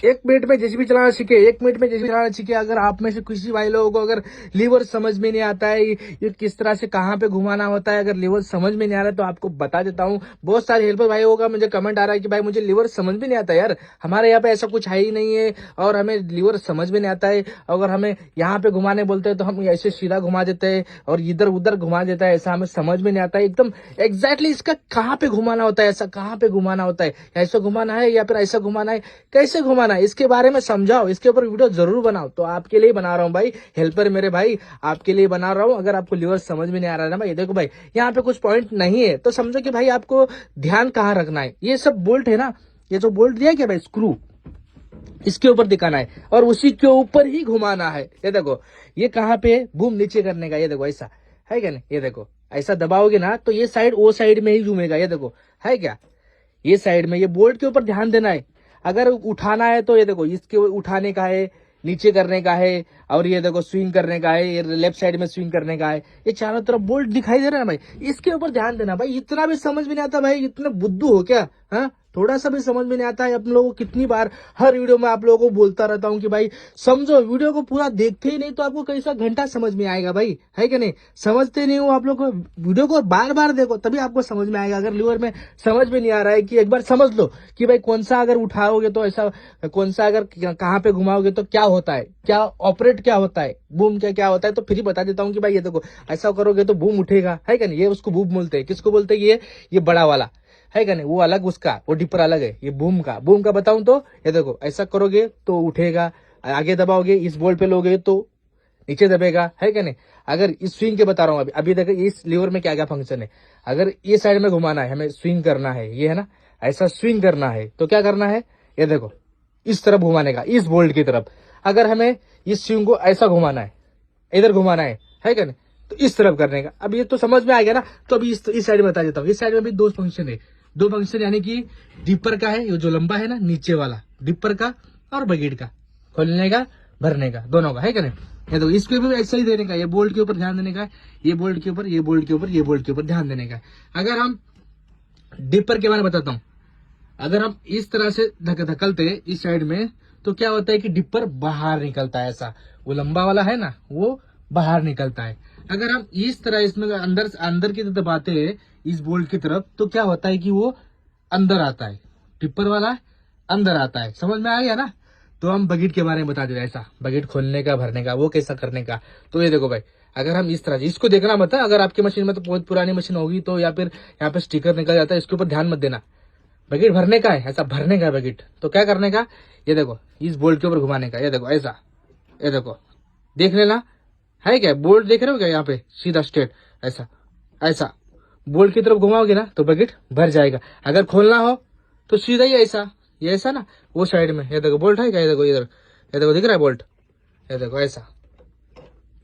एक मिनट में जेसीबी चलाना सीखे, एक मिनट में जेसीबी चलाना सीखे। अगर आप में से किसी भाई लोगों को अगर लीवर समझ में नहीं आता है, ये किस तरह से कहाँ पे घुमाना होता है, अगर लीवर समझ में नहीं आ रहा है तो आपको बता देता हूँ। बहुत सारे हेल्पर भाई होगा, मुझे कमेंट आ रहा है कि भाई मुझे लीवर समझ में नहीं आता यार, हमारे यहाँ पे ऐसा कुछ है ही नहीं है और हमें लीवर समझ में नहीं आता है। अगर हमें यहाँ पे घुमाने बोलते हैं तो हम ऐसे सीधा घुमा देते हैं और इधर उधर घुमा देता है, ऐसा हमें समझ में नहीं आता है एकदम एग्जैक्टली इसका कहाँ पे घुमाना होता है, ऐसा कहाँ पे घुमाना होता है, ऐसा घुमाना है या फिर ऐसा घुमाना है, कैसे घुमाना है, इसके बारे में समझाओ, इसके ऊपर वीडियो जरूर बनाओ। तो आपके लिए बना रहा हूँ भाई, हेल्पर मेरे भाई, आपके लिए बना रहा हूँ। अगर आपको लीवर समझ में नहीं आ रहा है ना भाई, देखो भाई यहाँ पे कुछ पॉइंट नहीं है तो समझो कि भाई आपको ध्यान कहाँ रखना है। ये सब बोल्ट है ना, ये जो बोल्ट दिया क्या भाई स्क्रू, इसके ऊपर दिखाना है और उसी के ऊपर ही घुमाना है। ये देखो ये कहाँ पे बूम नीचे करने का, ये देखो ऐसा है क्या नहीं, ये देखो ऐसा दबाओगे ना तो ये साइड वो साइड में ही घूमेगा, ये देखो है क्या, ये साइड में, ये बोल्ट के ऊपर ध्यान देना है। अगर उठाना है तो ये देखो इसके उठाने का है, नीचे करने का है, और ये देखो स्विंग करने का है, ये लेफ्ट साइड में स्विंग करने का है। ये चारों तरफ बोल्ट दिखाई दे रहा है भाई, इसके ऊपर ध्यान देना भाई। इतना भी समझ में नहीं आता भाई, इतना बुद्धू हो क्या, हाँ थोड़ा सा भी समझ में नहीं आता है। आप लोगों को कितनी बार हर वीडियो में आप लोगों को बोलता रहता हूँ कि भाई समझो, वीडियो को पूरा देखते ही नहीं तो आपको कैसा घंटा समझ में आएगा भाई, है कि नहीं। समझते नहीं हो आप लोग को, वीडियो को बार बार देखो तभी आपको समझ में आएगा। अगर लीवर में समझ में नहीं आ रहा है कि एक बार समझ लो कि भाई कौन सा अगर उठाओगे तो ऐसा, कौन सा अगर कहाँ पे घुमाओगे तो क्या होता है, क्या ऑपरेट क्या होता है, बूम क्या क्या होता है, तो फिर ही बता देता हूँ कि भाई ये देखो ऐसा करोगे तो बूम उठेगा, है क्या नहीं। ये उसको बूम बोलते हैं, किसको बोलते हैं, ये बड़ा वाला है क्या नहीं, वो अलग उसका, वो डिपर अलग है। ये बूम का बताऊं तो ये देखो ऐसा करोगे तो उठेगा, आगे दबाओगे इस बोल्ट पे लोगे तो नीचे दबेगा, है क्या नहीं। अगर इस स्विंग के बता रहा हूँ अभी देखो इस लीवर में क्या क्या फंक्शन है। अगर ये साइड में घुमाना है, हमें स्विंग करना है, ये है ना, ऐसा स्विंग करना है तो क्या करना है, ये देखो इस तरफ घुमाने का, इस बोल्ट की तरफ। अगर हमें इस स्विंग को ऐसा घुमाना है, इधर घुमाना है क्या नहीं, तो इस तरफ करने का। अब ये तो समझ में आ गया ना। तो अभी इस साइड में बता देता हूँ। इस साइड में भी दो फंक्शन है, दो फंक्शन यानी कि डिपर का है, ये जो लंबा है ना नीचे वाला डिपर का, और बकेट का, खोलने का भरने का, दोनों का, है क्या नहीं। ये तो इस पे भी ऐसा ही देने का, ये बोल्ट के ऊपर ध्यान देने का, ये बोल्ट के ऊपर, ये बोल्ट के ऊपर, ये बोल्ट के ऊपर ध्यान देने का। अगर हम डिपर के बारे में बताता हूँ, अगर हम इस तरह से धकलते इस साइड में तो क्या होता है कि डिपर बाहर निकलता है, ऐसा वो लंबा वाला है ना वो बाहर निकलता है। अगर हम इस तरह इसमें अंदर अंदर की तरफ दबाते हैं इस बोल्ट की तरफ तो क्या होता है कि वो अंदर आता है, डिपर वाला अंदर आता है। समझ में आ गया ना। तो हम बकेट के बारे में बता दे रहे, ऐसा बकेट खोलने का भरने का वो कैसा करने का। तो ये देखो भाई, अगर हम इस तरह से इसको देखना मत है, अगर आपकी मशीन में तो बहुत पुरानी मशीन होगी तो या फिर यहाँ पे स्टिकर निकल जाता है, इसके ऊपर ध्यान मत देना। बकेट भरने का है, ऐसा भरने का है बकेट। तो क्या करने का, ये देखो इस बोल्ट के ऊपर घुमाने का, ये देखो ऐसा, ये देखो देख लेना है क्या, बोल्ट देख रहे हो क्या, यहाँ पे सीधा स्ट्रेट ऐसा ऐसा बोल्ट की तरफ घुमाओगे ना तो बकेट भर जाएगा। अगर खोलना हो तो सीधा ही ऐसा, ये ऐसा ना वो साइड में, ये देखो बोल्ट है क्या, ये देखो इधर, ये देखो दिख रहा है बोल्ट, ये देखो ऐसा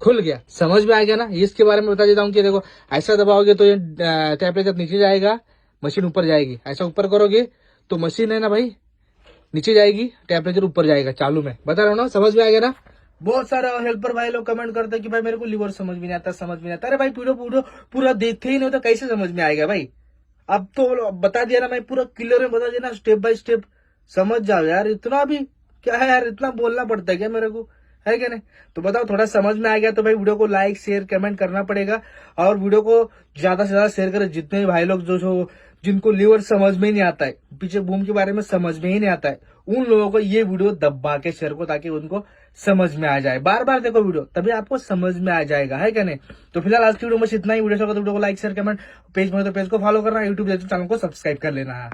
खुल गया। समझ में आ गया ना। इसके बारे में बता देता हूँ कि देखो ऐसा दबाओगे तो ये टेम्परेचर नीचे जाएगा, मशीन ऊपर जाएगी। ऐसा ऊपर करोगे तो मशीन है ना भाई नीचे जाएगी, टेम्परेचर ऊपर जाएगा चालू में। बता रहा हूँ ना, समझ में आ गया ना। बहुत सारे हेल्पर भाई लोग कमेंट करते हैं कि भाई मेरे को लीवर समझ में नहीं आता, समझ में नहीं आता। अरे भाई पूरा पूरा पूरा देखते ही नहीं तो कैसे समझ में आएगा भाई। अब तो बता दिया ना मैं, पूरा क्लियर में बता दिया ना, स्टेप बाय स्टेप समझ जाओ यार। इतना भी क्या है यार, इतना बोलना पड़ता है क्या मेरे को, है क्या नहीं। तो बताओ थोड़ा समझ में आ गया तो भाई वीडियो को लाइक शेयर कमेंट करना पड़ेगा, और वीडियो को ज्यादा से ज्यादा शेयर करें। जितने भी भाई लोग जो जिनको लीवर समझ में ही नहीं आता है, पीछे बूम के बारे में समझ में ही नहीं आता है, उन लोगों को ये वीडियो दबा के शेयर को, ताकि उनको समझ में आ जाए। बार बार देखो वीडियो तभी आपको समझ में आ जाएगा, है क्या नहीं। तो फिलहाल आज की वीडियो में इतना ही। वीडियो तो वीडियो को लाइक शेयर कमेंट, पेज में तो पेज को फॉलो करना, यूट्यूब चैनल को सब्सक्राइब कर लेना है।